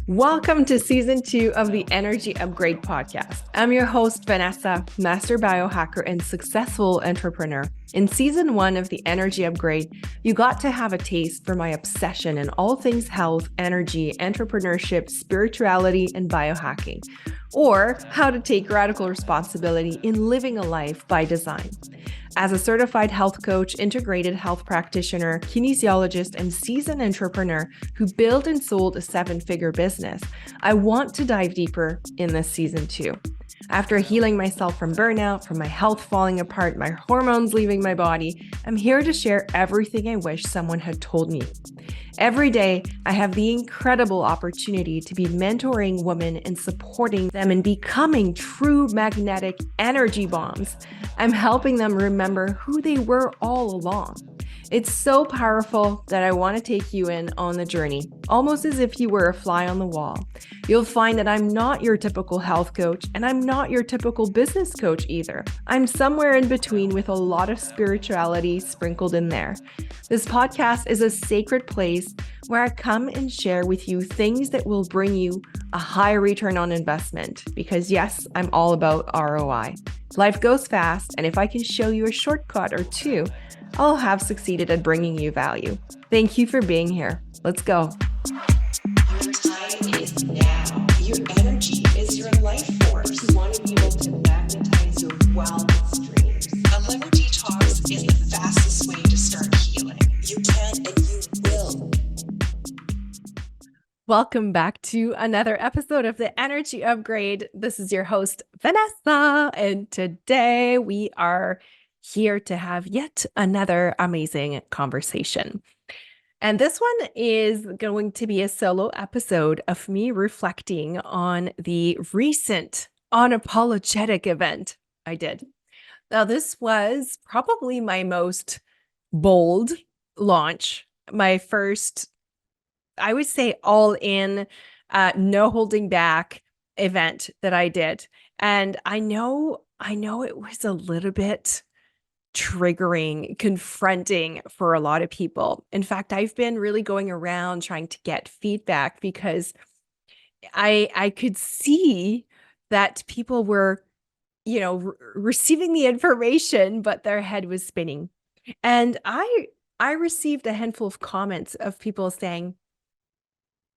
Welcome to season 2 of the Energy Upgrade podcast. I'm your host, Vanessa, master biohacker and successful entrepreneur. In season 1 of the Energy Upgrade, you got to have a taste for my obsession in all things health, energy, entrepreneurship, spirituality, and biohacking, or how to take radical responsibility in living a life by design. As a certified health coach, integrated health practitioner, kinesiologist, and seasoned entrepreneur who built and sold a 7-figure business, I want to dive deeper in this season 2. After healing myself from burnout, from my health falling apart, my hormones leaving my body, I'm here to share everything I wish someone had told me. Every day, I have the incredible opportunity to be mentoring women and supporting them in becoming true magnetic energy bombs. I'm helping them remember who they were all along. It's so powerful that I want to take you in on the journey, almost as if you were a fly on the wall. You'll find that I'm not your typical health coach, and I'm not your typical business coach either. I'm somewhere in between with a lot of spirituality sprinkled in there. This podcast is a sacred place where I come and share with you things that will bring you a high return on investment, because yes, I'm all about ROI. Life goes fast, and if I can show you a shortcut or two, I'll have succeeded at bringing you value. Thank you for being here. Let's go. Your time is now. Your energy is your life force. You want to be able to magnetize your wildest dreams. A liver detox is the fastest way to start healing. You can and you will. Welcome back to another episode of the Energy Upgrade. This is your host, Vanessa, and today we are here to have yet another amazing conversation. And this one is going to be a solo episode of me reflecting on the recent unapologetic event I did. Now, this was probably my most bold launch, my first, I would say, all in, no holding back event that I did. And I know it was a little bit triggering, confronting for a lot of people. In fact, I've been really going around trying to get feedback because I could see that people were, receiving the information, but their head was spinning. And I received a handful of comments of people saying,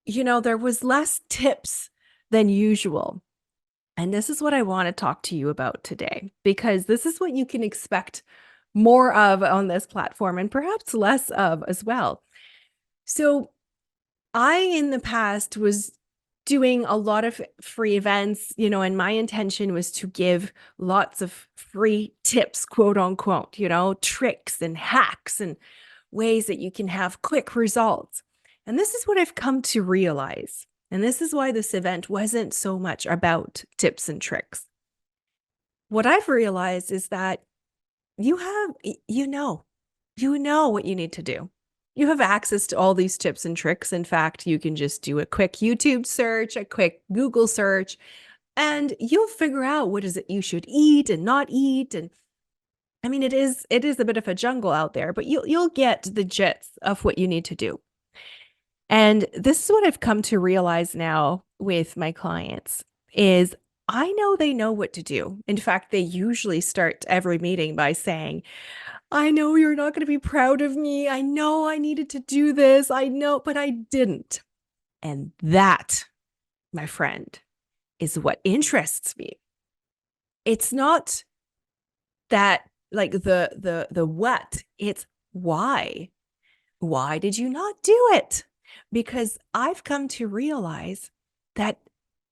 there was less tips than usual. And this is what I want to talk to you about today, because this is what you can expect more of on this platform and perhaps less of as well. So I, in the past, was doing a lot of free events, and my intention was to give lots of free tips, quote unquote, tricks and hacks and ways that you can have quick results. And this is what I've come to realize. And this is why this event wasn't so much about tips and tricks. What I've realized is that you know what you need to do. You have access to all these tips and tricks. In fact, you can just do a quick YouTube search, a quick Google search, and you'll figure out what is it you should eat and not eat. And I mean, it is a bit of a jungle out there, but you'll get the gist of what you need to do. And this is what I've come to realize now with my clients is I know they know what to do. In fact, they usually start every meeting by saying, I know you're not going to be proud of me. I know I needed to do this. I know, but I didn't. And that, my friend, is what interests me. It's not that like the what, it's why. Why did you not do it? Because I've come to realize that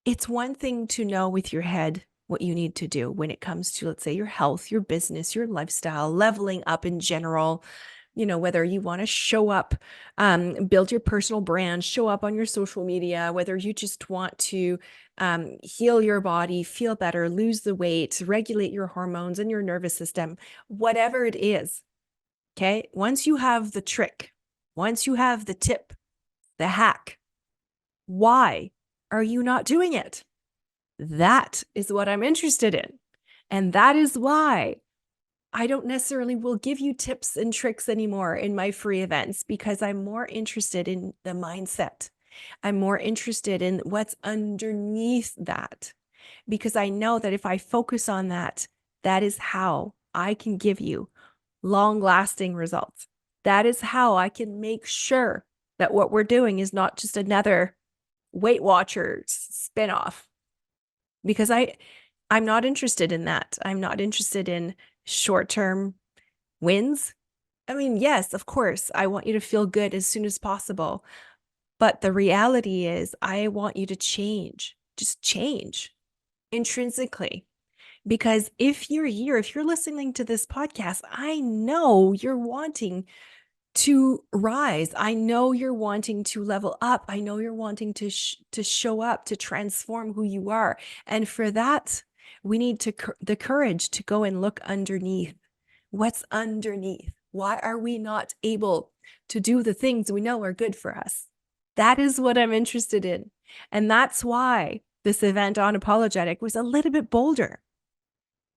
it's one thing to know with your head what you need to do when it comes to, let's say, your health, your business, your lifestyle, leveling up in general, whether you want to show up, build your personal brand, show up on your social media, whether you just want to heal your body, feel better, lose the weight, regulate your hormones and your nervous system, whatever it is. Okay. Once you have the trick, once you have the tip, the hack, why are you not doing it? That is what I'm interested in. And that is why I don't necessarily will give you tips and tricks anymore in my free events, because I'm more interested in the mindset I'm more interested in what's underneath that, because I know that if I focus on that, that is how I can give you long lasting results. That is how I can make sure that what we're doing is not just another Weight Watchers spinoff, because I'm not interested in that. I'm not interested in short-term wins. I mean, yes, of course, I want you to feel good as soon as possible. But the reality is, I want you to change, just change intrinsically. Because if you're here, if you're listening to this podcast, I know you're wanting to rise. I know you're wanting to level up. I know you're wanting to show up, to transform who you are. And for that, we need the courage to go and look underneath. What's underneath? Why are we not able to do the things we know are good for us? That is what I'm interested in. And that's why this event on Apologetic was a little bit bolder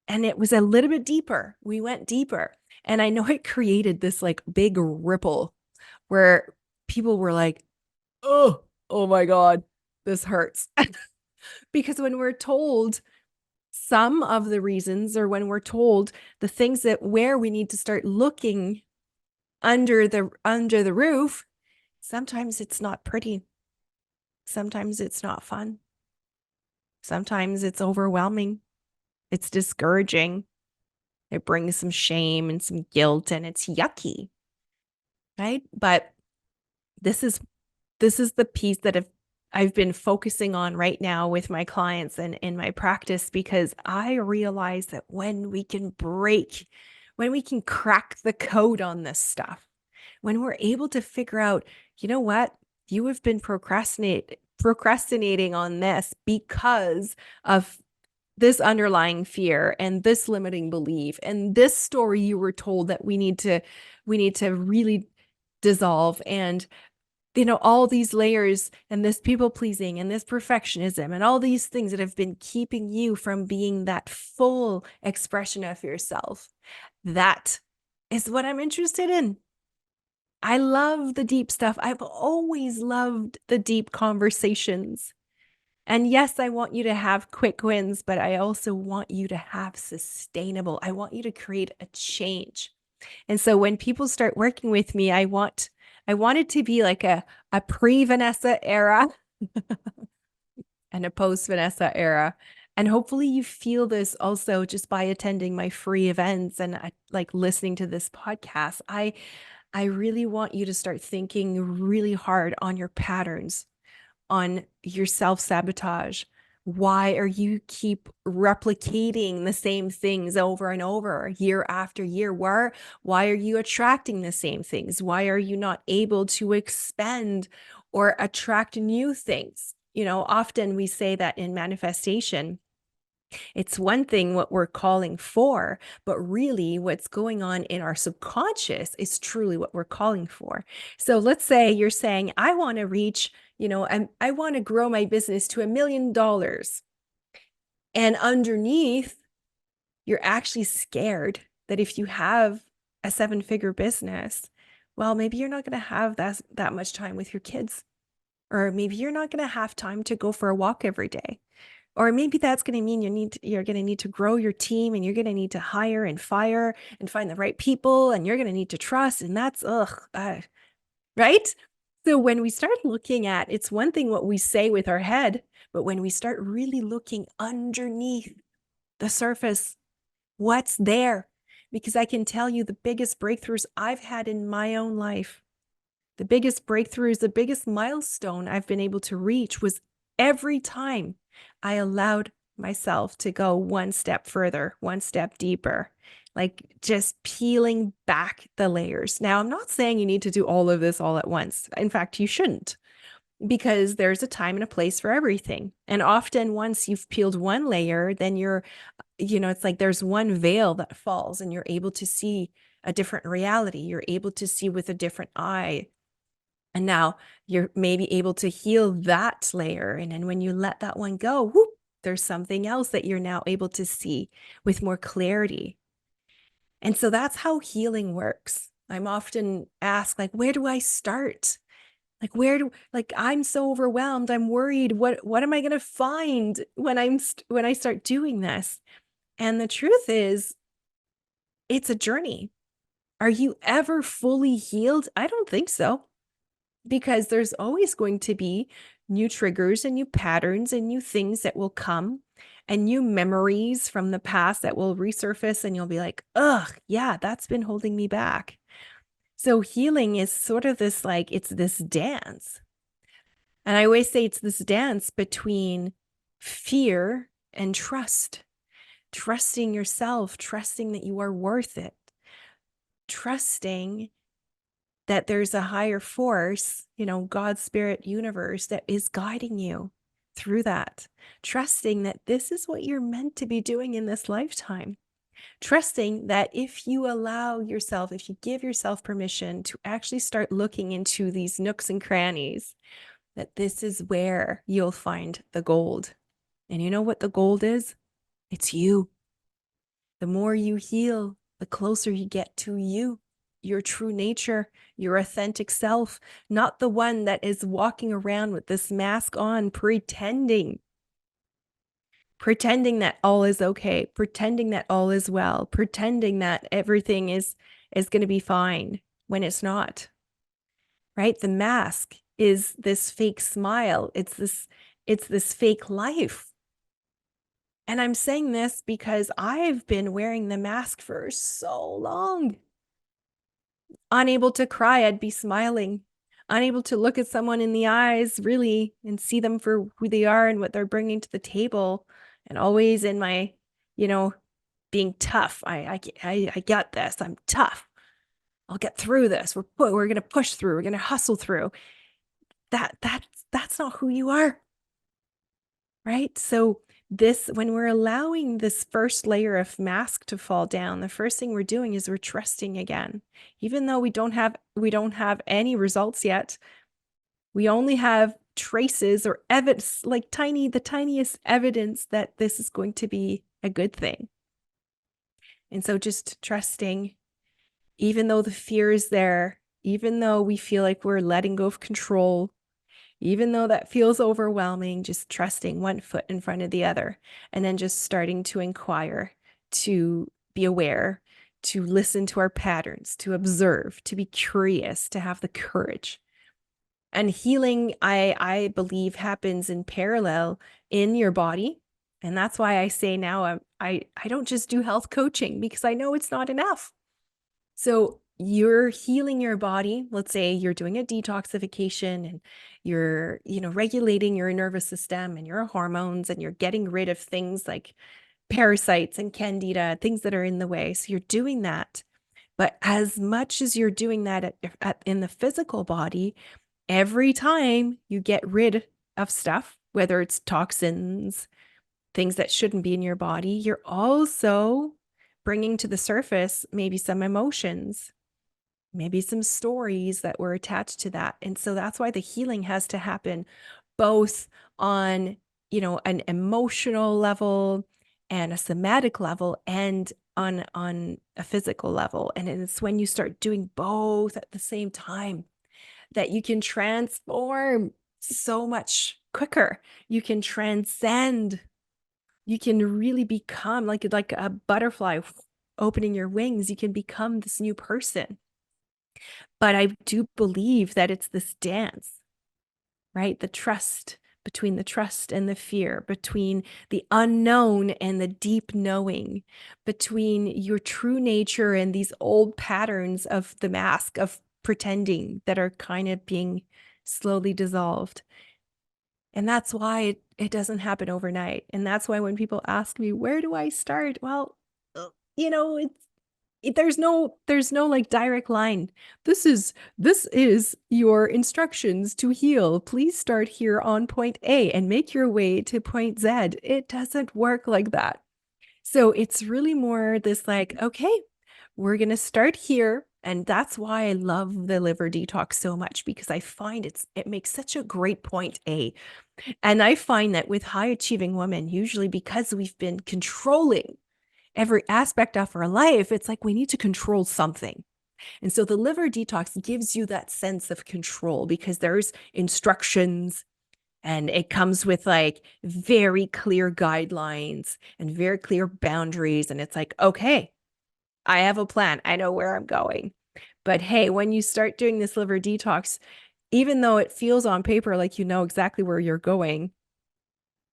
and it was a little bit deeper. We went deeper. And I know it created this like big ripple where people were like, oh my God, this hurts. Because when we're told some of the reasons, or when we're told the things that where we need to start looking under the roof, sometimes it's not pretty. Sometimes it's not fun. Sometimes it's overwhelming. It's discouraging. It brings some shame and some guilt, and it's yucky, right? But this is the piece that I've been focusing on right now with my clients and in my practice, because I realize that when we can crack the code on this stuff, when we're able to figure out, you know what, you have been procrastinating on this because of this underlying fear and this limiting belief and this story you were told that we need to really dissolve, and all these layers and this people pleasing and this perfectionism and all these things that have been keeping you from being that full expression of yourself. That is what I'm interested in. I love the deep stuff. I've always loved the deep conversations. And yes, I want you to have quick wins, but I also want you to have sustainable. I want you to create a change. And so when people start working with me, I want it to be like a pre-Vanessa era and a post-Vanessa era. And hopefully you feel this also just by attending my free events and like listening to this podcast. I really want you to start thinking really hard on your patterns, on your self-sabotage. Why are you keep replicating the same things over and over year after year? Why are you attracting the same things? Why are you not able to expand or attract new things? Often we say that in manifestation, it's one thing what we're calling for, but really what's going on in our subconscious is truly what we're calling for. So let's say you're saying, I want to reach, I want to grow my business to $1 million. And underneath, you're actually scared that if you have a 7-figure business, well, maybe you're not going to have that much time with your kids. Or maybe you're not going to have time to go for a walk every day. Or maybe that's going to mean you're going to need to grow your team, and you're going to need to hire and fire and find the right people, and you're going to need to trust. And that's, right? So when we start looking at, it's one thing what we say with our head, but when we start really looking underneath the surface, what's there? Because I can tell you the biggest breakthroughs I've had in my own life, the biggest breakthroughs, the biggest milestone I've been able to reach was every time I allowed myself to go one step further, one step deeper, like just peeling back the layers. Now, I'm not saying you need to do all of this all at once. In fact, you shouldn't, because there's a time and a place for everything. And often once you've peeled one layer, then it's like there's one veil that falls and you're able to see a different reality. You're able to see with a different eye. And now you're maybe able to heal that layer. And then when you let that one go, whoop, there's something else that you're now able to see with more clarity. And so that's how healing works. I'm often asked, like, where do I start? Like, like, I'm so overwhelmed. I'm worried. What am I going to find when when I start doing this? And the truth is, it's a journey. Are you ever fully healed? I don't think so, because there's always going to be new triggers and new patterns and new things that will come and new memories from the past that will resurface, and you'll be like, ugh, yeah, that's been holding me back. So healing is sort of this, like, it's this dance. And I always say it's this dance between fear and trust, trusting yourself, trusting that you are worth it, trusting that there's a higher force, God's spirit universe that is guiding you through that, trusting that this is what you're meant to be doing in this lifetime, trusting that if you allow yourself, if you give yourself permission to actually start looking into these nooks and crannies, that this is where you'll find the gold. And you know what the gold is? It's you. The more you heal, the closer you get to you, your true nature, your authentic self, not the one that is walking around with this mask on, pretending that all is okay, pretending that all is well, pretending that everything is going to be fine when it's not. Right? The mask is this fake smile. It's this fake life. And I'm saying this because I've been wearing the mask for so long. Unable to cry, I'd be smiling. Unable to look at someone in the eyes, really, and see them for who they are and what they're bringing to the table. And always in my, being tough. I got this. I'm tough. I'll get through this. We're going to push through. We're going to hustle through. That's not who you are. Right? So when we're allowing this first layer of mask to fall down, the first thing we're doing is we're trusting again. Even though we don't have any results yet, we only have traces or evidence, like the tiniest evidence that this is going to be a good thing. And so just trusting, even though the fear is there, even though we feel like we're letting go of control, even though that feels overwhelming, just trusting one foot in front of the other, and then just starting to inquire, to be aware, to listen to our patterns, to observe, to be curious, to have the courage. And healing, I believe, happens in parallel in your body. And that's why I say now I don't just do health coaching, because I know it's not enough. So you're healing your body. Let's say you're doing a detoxification and you're, regulating your nervous system and your hormones, and you're getting rid of things like parasites and candida, things that are in the way. So you're doing that. But as much as you're doing that in the physical body, every time you get rid of stuff, whether it's toxins, things that shouldn't be in your body, you're also bringing to the surface maybe some emotions, maybe some stories that were attached to that. And so that's why the healing has to happen both on, an emotional level and a somatic level, and on a physical level. And it's when you start doing both at the same time that you can transform so much quicker. You can transcend. You can really become like a butterfly opening your wings. You can become this new person. But I do believe that it's this dance, right? The trust, between the trust and the fear, between the unknown and the deep knowing, between your true nature and these old patterns of the mask of pretending that are kind of being slowly dissolved. And that's why it doesn't happen overnight. And that's why when people ask me, where do I start? Well, there's no like direct line. This is your instructions to heal. Please start here on point A and make your way to point Z. It doesn't work like that. So it's really more this like, okay, we're going to start here. And that's why I love the liver detox so much, because I find it makes such a great point A. And I find that with high achieving women, usually because we've been controlling every aspect of our life, it's like we need to control something. And so the liver detox gives you that sense of control because there's instructions and it comes with like very clear guidelines and very clear boundaries. And it's like, okay, I have a plan. I know where I'm going. But hey, when you start doing this liver detox, even though it feels on paper like you know exactly where you're going,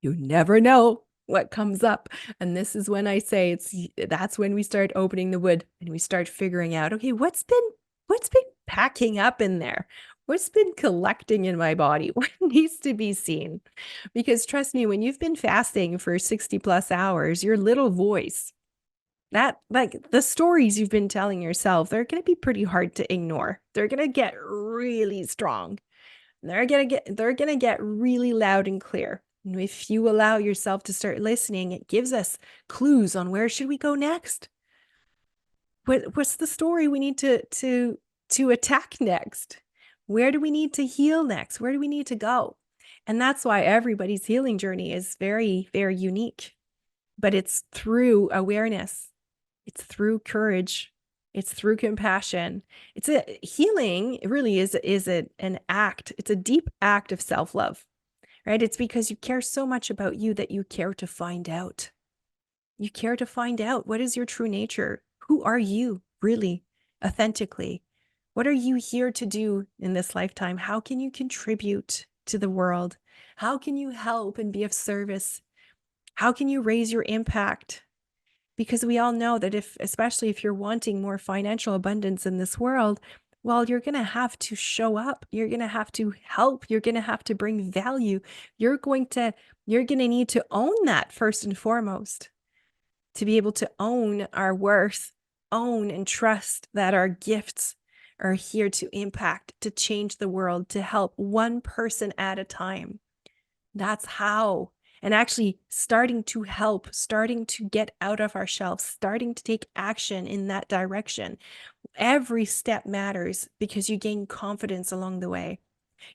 you never know what comes up. And this is when I say that's when we start opening the wood and we start figuring out, okay, what's been packing up in there? What's been collecting in my body? What needs to be seen? Because trust me, when you've been fasting for 60 plus hours, your little voice, that like the stories you've been telling yourself, they're going to be pretty hard to ignore. They're going to get really strong. They're gonna get really loud and clear. And if you allow yourself to start listening, it gives us clues on where should we go next. What's the story we need to attack next? Where do we need to heal next? Where do we need to go? And that's why everybody's healing journey is very, very unique. But it's through awareness. It's through courage. It's through compassion. It's a healing. It really is an act. It's a deep act of self-love, right? It's because you care so much about you that you care to find out. You care to find out what is your true nature? Who are you really, authentically? What are you here to do in this lifetime? How can you contribute to the world? How can you help and be of service? How can you raise your impact? Because we all know that especially if you're wanting more financial abundance in this world, well, you're going to have to show up. You're going to have to help. You're going to have to bring value. You're going to need to own that first and foremost, to be able to own our worth, own and trust that our gifts are here to impact, to change the world, to help one person at a time. That's how. And actually starting to help, starting to get out of our shelves, starting to take action in that direction. Every step matters because you gain confidence along the way.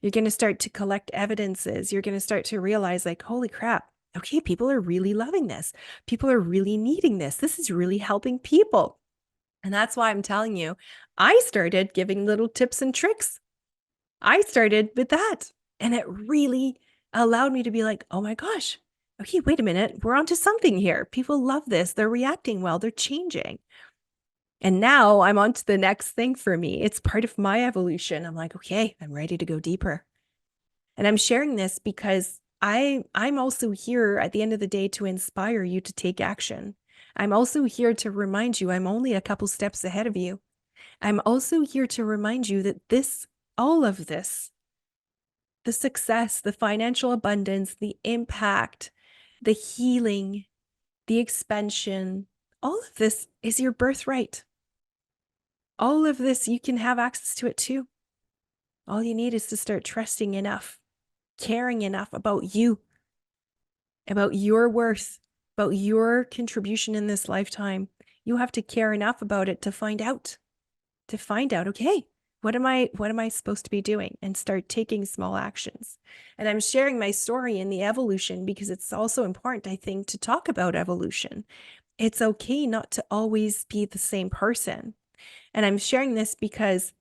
You're going to start to collect evidences. You're going to start to realize, like, holy crap, okay, people are really loving this. People are really needing this. This is really helping people. And that's why I'm telling you, I started giving little tips and tricks. I started with that. And it really allowed me to be like, oh my gosh, okay, wait a minute. We're onto something here. People love this. They're reacting well. They're changing. And now I'm on to the next thing for me. It's part of my evolution. I'm like, okay, I'm ready to go deeper. And I'm sharing this because I'm also here at the end of the day to inspire you to take action. I'm also here to remind you I'm only a couple steps ahead of you. I'm also here to remind you that all of this, the success, the financial abundance, the impact, the healing, the expansion, all of this is your birthright. All of this, you can have access to it too. All you need is to start trusting enough, caring enough about you, about your worth, about your contribution in this lifetime. You have to care enough about it to find out, okay, what am I supposed to be doing, and start taking small actions. And I'm sharing my story in the evolution because it's also important, I think, to talk about evolution. It's okay not to always be the same person. And I'm sharing this because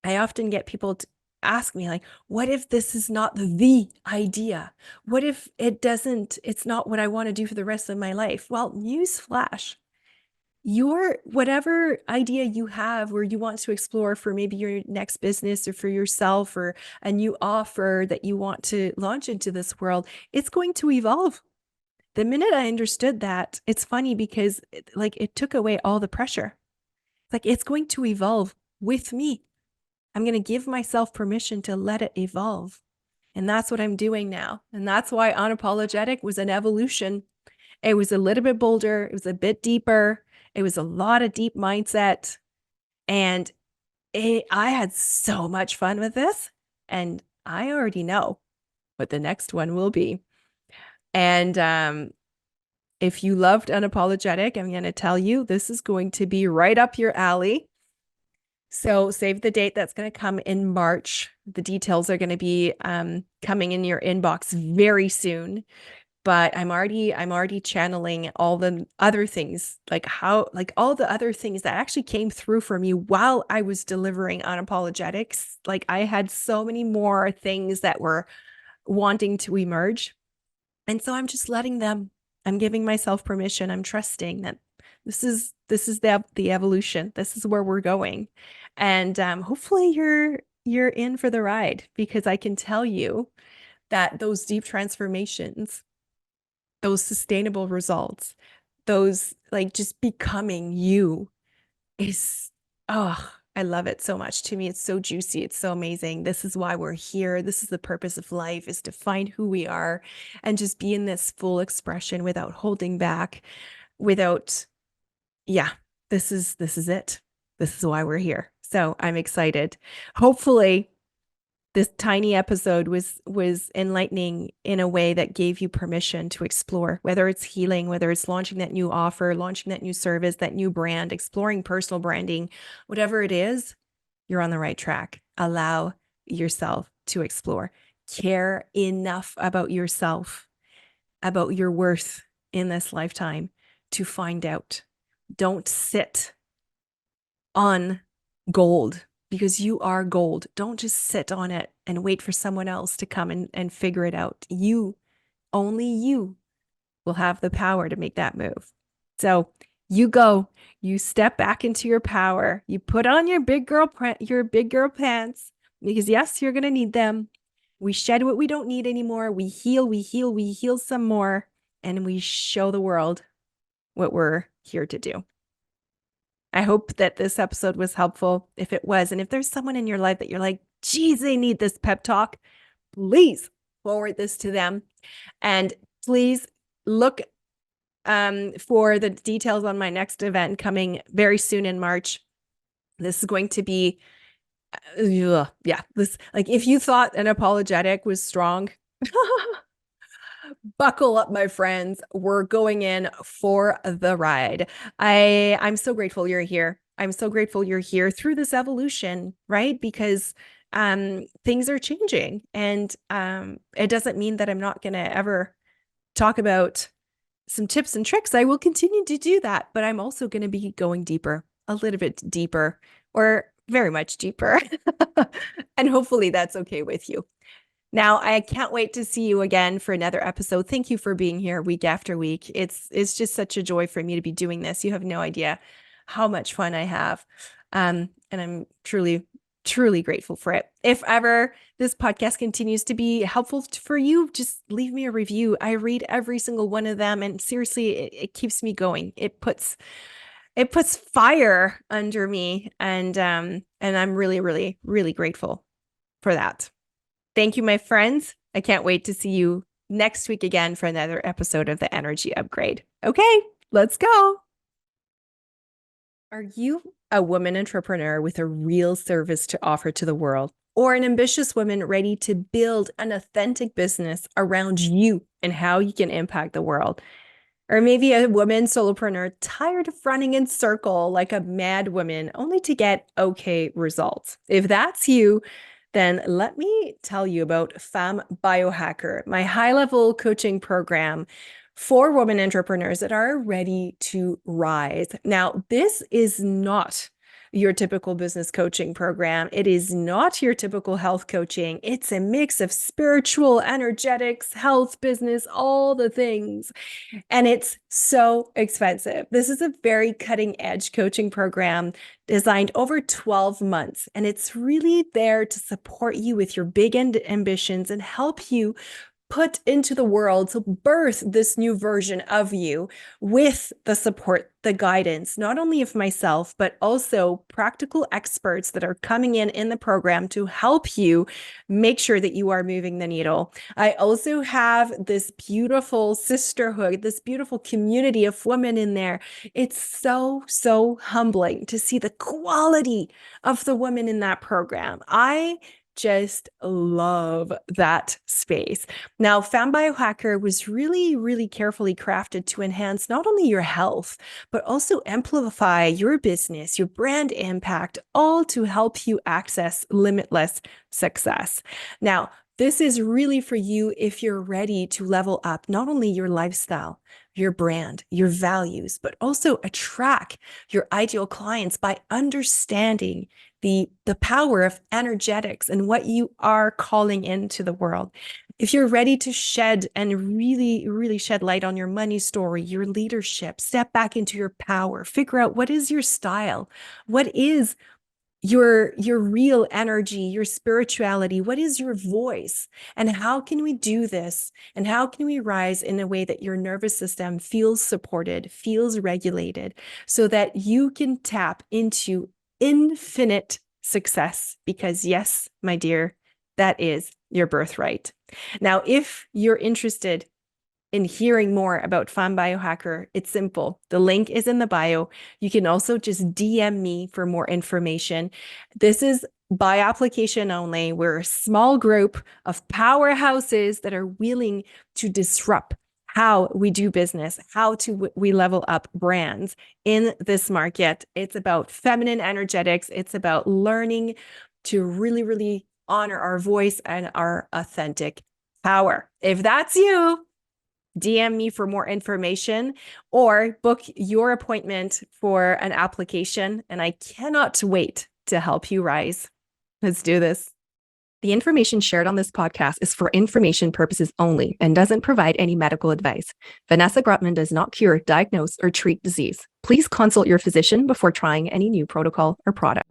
I often get people to ask me, like, what if this is not the idea? What if it's not what I want to do for the rest of my life? Well, newsflash, your whatever idea you have where you want to explore for maybe your next business or for yourself or a new offer that you want to launch into this world, it's going to evolve. The minute I understood that, it's funny because it took away all the pressure. Like, it's going to evolve with me. I'm going to give myself permission to let it evolve. And that's what I'm doing now. And that's why Unapologetic was an evolution. It was a little bit bolder. It was a bit deeper. It was a lot of deep mindset. And I had so much fun with this. And I already know what the next one will be. And if you loved Unapologetic, I'm going to tell you this is going to be right up your alley. So save the date. That's going to come in March. The details are going to be coming in your inbox very soon. but I'm already channeling all the other things, like all the other things that actually came through for me while I was delivering unapologetics. Like I had so many more things that were wanting to emerge. And so I'm just letting them, I'm giving myself permission. I'm trusting that this is the evolution. This is where we're going. And hopefully you're in for the ride, because I can tell you that those deep transformations, those sustainable results, those like just becoming you is, oh, I love it so much. To me, it's so juicy. It's so amazing. This is why we're here. This is the purpose of life, is to find who we are and just be in this full expression without holding back, without, yeah, this is it. This is why we're here. So I'm excited. Hopefully this tiny episode was enlightening in a way that gave you permission to explore, whether it's healing, whether it's launching that new offer, launching that new service, that new brand, exploring personal branding, whatever it is, you're on the right track. Allow yourself to explore. Care enough about yourself, about your worth in this lifetime, to find out. Don't sit on gold, because you are gold. Don't just sit on it and wait for someone else to come and figure it out. You, only you, will have the power to make that move. So you go, you step back into your power, you put on your big girl pants, because yes, you're going to need them. We shed what we don't need anymore. We heal, we heal some more, and we show the world what we're here to do. I hope that this episode was helpful. If it was, and if there's someone in your life that you're like, geez, they need this pep talk, please forward this to them. And please look for the details on my next event coming very soon in March. This is going to be, this, like, if you thought an apologetic was strong, buckle up, my friends. We're going in for the ride. I'm so grateful you're here. I'm so grateful you're here through this evolution, right? Because things are changing, and it doesn't mean that I'm not going to ever talk about some tips and tricks. I will continue to do that, but I'm also going to be going deeper, a little bit deeper, or very much deeper. And hopefully that's okay with you. Now, I can't wait to see you again for another episode. Thank you for being here week after week. It's just such a joy for me to be doing this. You have no idea how much fun I have. And I'm truly, truly grateful for it. If ever this podcast continues to be helpful for you, just leave me a review. I read every single one of them, and seriously, it keeps me going. It puts fire under me, and I'm really, really, really grateful for that. Thank you, my friends. I can't wait to see you next week again for another episode of the Energy Upgrade. Okay, let's go. Are you a woman entrepreneur with a real service to offer to the world, or an ambitious woman ready to build an authentic business around you and how you can impact the world? Or maybe a woman solopreneur tired of running in circle like a mad woman only to get okay results. If that's you, then let me tell you about Femme Biohacker, my high-level coaching program for women entrepreneurs that are ready to rise. Now, this is not your typical business coaching program. It is not your typical health coaching. It's a mix of spiritual, energetics, health, business, all the things. And it's so expensive. This is a very cutting edge coaching program designed over 12 months. And it's really there to support you with your big ambitions and help you put into the world to birth this new version of you with the support, the guidance, not only of myself, but also practical experts that are coming in the program to help you make sure that you are moving the needle. I also have this beautiful sisterhood, this beautiful community of women in there. It's so, so humbling to see the quality of the women in that program. I just love that space. Now, Femme Biohacker was really, really carefully crafted to enhance not only your health, but also amplify your business, your brand impact, all to help you access limitless success. Now, This is really for you if you're ready to level up not only your lifestyle, your brand, your values, but also attract your ideal clients by understanding the power of energetics and what you are calling into the world. If you're ready to shed and really, really shed light on your money story, your leadership, step back into your power, figure out what is your style, what is your real energy, your spirituality, what is your voice, and how can we do this, and how can we rise in a way that your nervous system feels supported, feels regulated, so that you can tap into infinite success? Because yes, my dear, that is your birthright. Now, if you're interested in hearing more about Femme Biohacker, it's simple. The link is in the bio. You can also just DM me for more information. This is by application only. We're a small group of powerhouses that are willing to disrupt how we do business, how we level up brands in this market. It's about feminine energetics. It's about learning to really, really honor our voice and our authentic power. If that's you, DM me for more information or book your appointment for an application. And I cannot wait to help you rise. Let's do this. The information shared on this podcast is for information purposes only and doesn't provide any medical advice. Vanessa Grutman does not cure, diagnose, or treat disease. Please consult your physician before trying any new protocol or product.